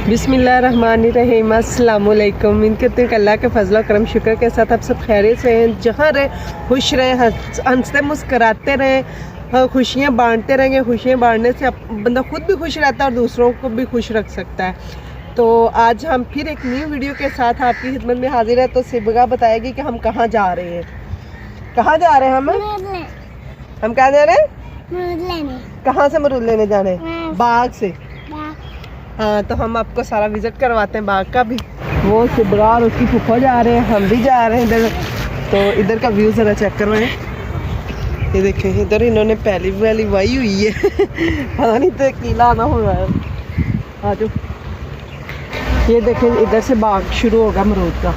बिस्मिल्लाहिर्रहमानिर्रहीम। अस्सलामुअलैकुम। उम्मीद करते हैं कि अल्लाह के फजल करम शुक्र के साथ आप सब खैरियत से हैं। जहाँ रहे खुश रहें, हंसते मुस्कराते रहें, खुशियाँ बांटते रहेंगे। खुशियाँ बांटने से बंदा खुद भी खुश रहता है और दूसरों को भी खुश रख सकता है। तो आज हम फिर एक न्यू वीडियो के साथ आपकी खिदमत में हाजिर है। तो सिबगा बताएगी कि हम कहाँ जा रहे हैं। कहाँ जा रहे हैं हम कहाँ जा रहे हैं? अमरूद लेने। कहाँ से अमरूद लेने जा रहे हैं? बाग से। हाँ, तो हम आपको सारा विजिट करवाते हैं बाग का भी। वो सिबगा और उसकी फूफा जा रहे हैं, हम भी जा रहे हैं इधर। तो इधर का व्यू ज़रा चेक करवाएं। ये देखें, इधर इन्होंने पहली वाली वाई हुई है। पता नहीं तो कीला आना होगा। आ जाओ। ये देखें, इधर से बाग शुरू होगा अमरूद का।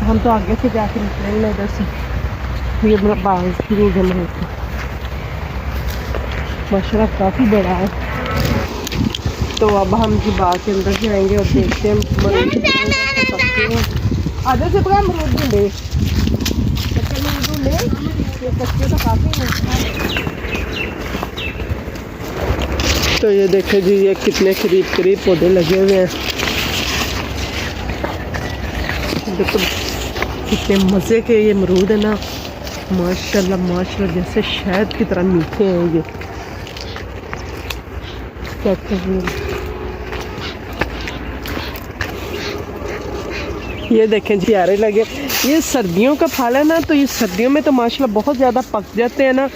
हम तो आगे से जाके निकलेंगे इधर से। ये बाग शुरू होगा अमरूद का। माशाल्लाह काफ़ी बड़ा है। तो अब हम जी बाग के अंदर जाएंगे और देखते हैं अमरूद आधे से पूरा अमरूद ढूंढे। कच्चे अमरूद ढूंढे, ये कच्चे तो काफ़ी हैं। तो ये देखें जी, ये कितने करीब पौधे लगे हुए हैं। देखो कितने मज़े के ये अमरूद है ना, माशाल्लाह माशाल्लाह, जैसे शहद की तरह मीठे हैं ये। ये देखें जी, प्यारे लगे। ये सर्दियों का फल है ना, तो ये सर्दियों में तो माशाल्लाह बहुत ज़्यादा पक जाते हैं ना,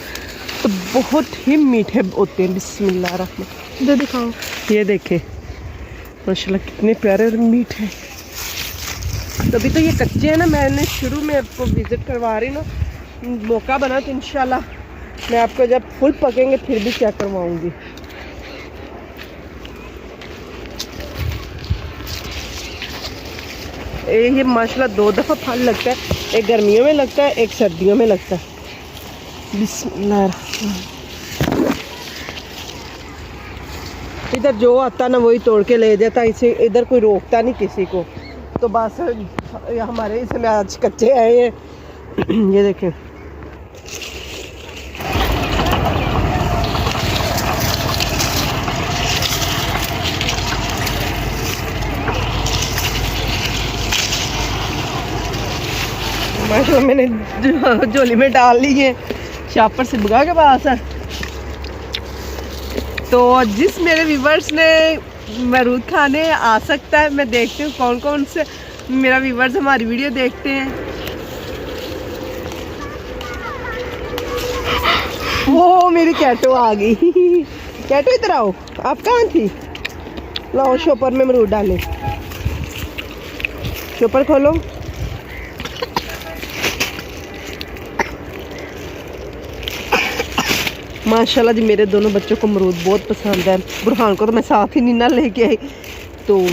तो बहुत ही मीठे होते हैं। बिस्मिल्लाह रहमान। इधर दिखाओ। ये देखें माशाल्लाह कितने प्यारे और मीठे। तभी तो ये कच्चे हैं ना, मैंने शुरू में आपको विज़िट करवा रही ना, मौका बना तो इंशाल्लाह मैं आपको जब फुल पकेंगे फिर भी चेक करवाऊँगी। ये माशाल्लाह 2 दफ़ा फल लगता है, एक गर्मियों में लगता है, एक सर्दियों में लगता है। बिस्मिल्लाह। इधर जो आता ना वही तोड़ के ले जाता, इसे इधर कोई रोकता नहीं किसी को। तो बस हमारे इसमें आज कच्चे आए हैं। ये देखें, माशाल्लाह मैंने झोली में डाल ली है। शापर से बगा के पास है। तो जिस मेरे व्यूवर्स ने अमरूद खाने आ सकता है, मैं देखती हूँ कौन कौन से मेरा व्यूवर्स हमारी वीडियो देखते हैं। वो मेरी कैटो आ गई। कैटो इधर आओ, आप कहाँ थी? लाओ शॉपर में अमरूद डाले। शॉपर खोलो। माशाल्लाह जी, मेरे दोनों बच्चों को अमरूद बहुत पसंद है। बुरहान को तो मैं साथ ही नहीं ना लेके आई। तो ये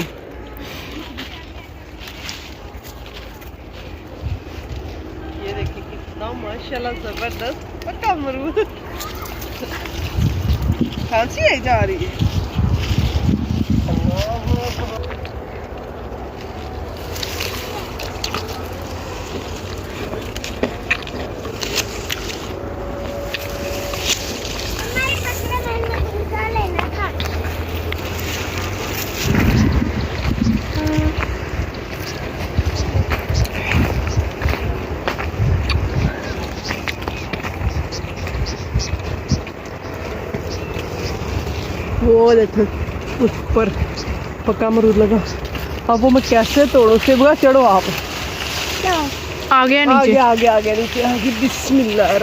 देखिए कितना माशाल्लाह ज़बरदस्त पक्का अमरूद। खांसी आई जा रही है। वो देखो उस पर पक्का अमरूद लगा। अब वो मैं कैसे तोड़ो? सिबगा चढ़ो आप। आ गया नीचे। आगे नीचे आगे। बिस्मिल्लाह।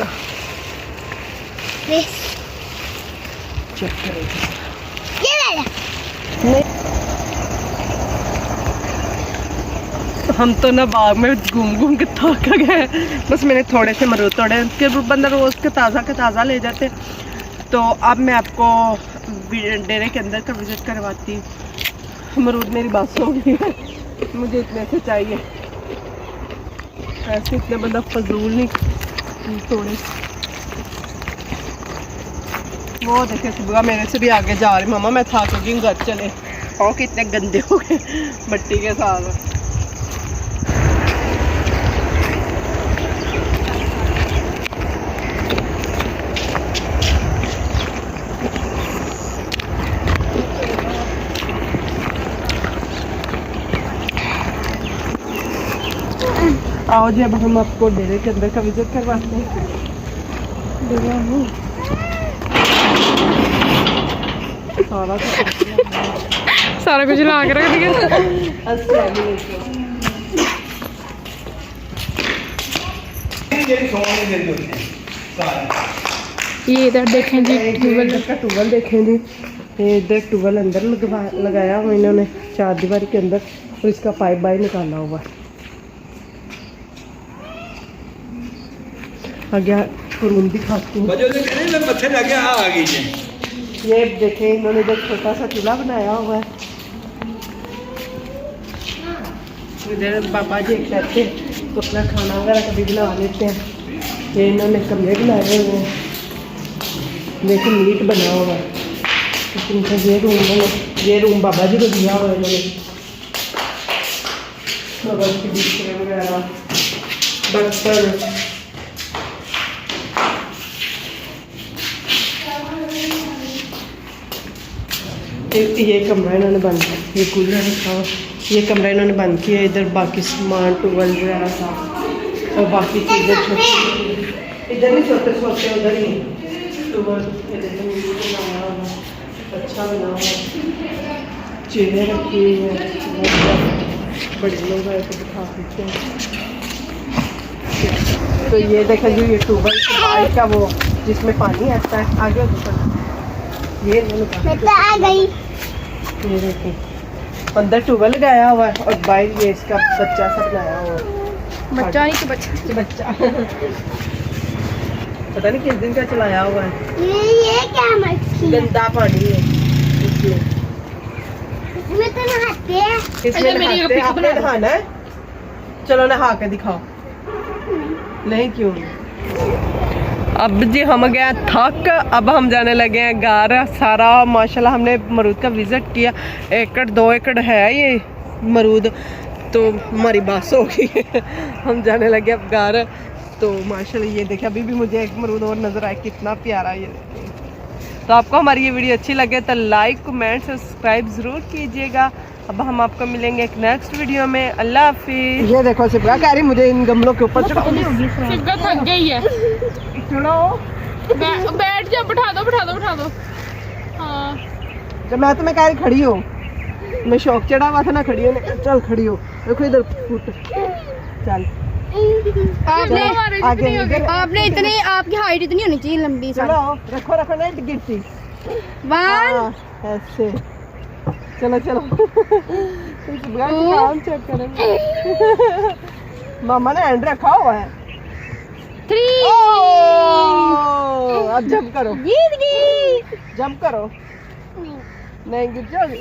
चेक करो। हम तो ना बाग में घूम के थक गए। बस मैंने थोड़े से अमरूद तोड़े, फिर बंदा रोज़ के ताज़ा ले जाते। तो अब मैं आपको डेरे के अंदर का विज़िट करवाती हूँ। अमरूद मेरी बात हो गई है, मुझे इतने से चाहिए। ऐसे इतने बंदा फजूल नहीं तोड़े। वो देखे सुबह मेरे से भी आगे जा रही। मामा मैं थक गई, घर चले। और कितने गंदे हो गए मिट्टी के साथ। आओ जी, अब हम आपको डेरे के अंदर का विजिट करवाते हैं। सारा कुछ ला के रख दिया। ये इधर देखें जी, ट्यूबवेल का ट्यूबवेल देखें जी। ये इधर ट्यूबवेल अंदर लगाया हुआ इन्होंने चार दीवारी के अंदर, और इसका पाइप बाई निकाला हुआ है। आगे रूम दिखाती हूँ। ये देखें, इन्होंने इधर छोटा सा चूल्हा बनाया हुआ है। इधर पापा जी एक रहते हैं तो अपना खाना वगैरह कभी बना लेते हैं। ये इन्होंने कमरे बनाए हुए हैं, देखिए मीट बना हुआ है। इनका ये रूम बाबा जी को दिया हुआ है इन्होंने। वगैरह बर्तन, ये कमरा इन्होंने बंद किया, ये कूलर रखा हुआ, ये कमरा इन्होंने बंद किया। इधर बाकी सामान टूबल वगैरह था, और बाकी चीज़ें छोटी, इधर नहीं छोटे छोटे, उधर ही टूबल अच्छा बना हुआ, चीज़ें रखी हुई है। बड़े लोग आए तो दिखा सकते हैं। तो ये देखा जी, ये टूबल का वो जिसमें पानी आता है, आगे ये आ गई। ये देखिए अंदर ट्यूबवेल लगाया हुआ है, और बाहर ये इसका बच्चा सा बनाया हुआ है। बच्चा नहीं तो बच्चा पता नहीं किस दिन का चलाया हुआ है। ये क्या मछली? गंदा पानी है इसमें। इसमें तो नहाते हैं। इसमें नहाते हैं। आपने नहाना है? चलो नहा के दिखाओ। नहीं क्यों? अब जी हम गए थक, अब हम जाने लगे हैं घर। सारा माशाल्लाह हमने मरूद का विज़िट किया। 1 एकड़ 2 एकड़ है ये मरूद, तो हमारी बात हो गई। हम जाने लगे अब घर। तो माशाल्लाह ये देखिए, अभी भी मुझे एक मरूद और नज़र आया, कितना प्यारा ये। तो आपको हमारी ये वीडियो अच्छी लगे तो लाइक कमेंट सब्सक्राइब ज़रूर कीजिएगा। अब हम आपको मिलेंगे एक नेक्स्ट वीडियो में। अल्लाह हाफिज़। ये देखो सिब्रा कह रही मुझे इन गमलों के ऊपर चढ़ाओ। सिब्रा थक गई है। बैठ जा, बैठा दो। हाँ, जब मैं तुम्हें कह रही खड़ी हो, मैं शौक चढ़ा हुआ था ना खड़ी होने। चल खड़ी हो, देखो इधर फुट। चल आपने इतनी, आपकी हाइट इतनी होनी चाहिए लंबी। चलो रखो ना गिरती। ऐसे चलो काम चेक करेंगे। मामा ने हैंड रखा हुआ है। 3 अब जंप करो, जीत गई। जंप करो। नहीं गिर जाओगी।